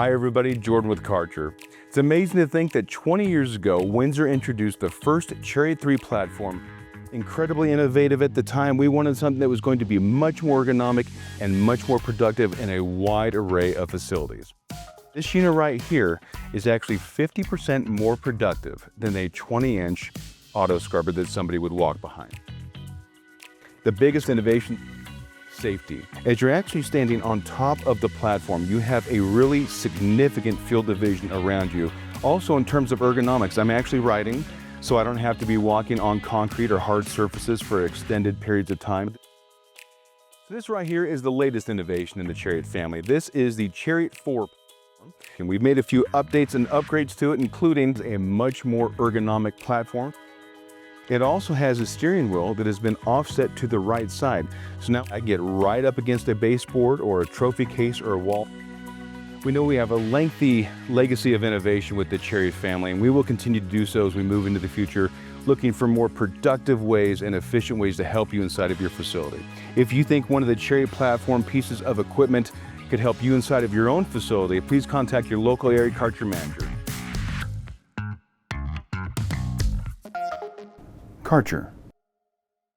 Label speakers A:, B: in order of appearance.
A: Hi everybody, Jordan with Kärcher. It's amazing to think that 20 years ago, Windsor introduced the first Chariot 3 platform. Incredibly innovative at the time, we wanted something that was going to be much more ergonomic and much more productive in a wide array of facilities. This unit right here is actually 50% more productive than a 20-inch auto scrubber that somebody would walk behind. The biggest innovation, safety. As you're actually standing on top of the platform, you have a really significant field of vision around you. Also in terms of ergonomics, I'm actually riding, so I don't have to be walking on concrete or hard surfaces for extended periods of time. So this right here is the latest innovation in the Chariot family. This is the Chariot 4. And we've made a few updates and upgrades to it, including a much more ergonomic platform. It also has a steering wheel that has been offset to the right side. So now I get right up against a baseboard or a trophy case or a wall. We know we have a lengthy legacy of innovation with the Chariot family, and we will continue to do so as we move into the future, looking for more productive ways and efficient ways to help you inside of your facility. If you think one of the Chariot platform pieces of equipment could help you inside of your own facility, please contact your local area Kärcher manager. Kärcher.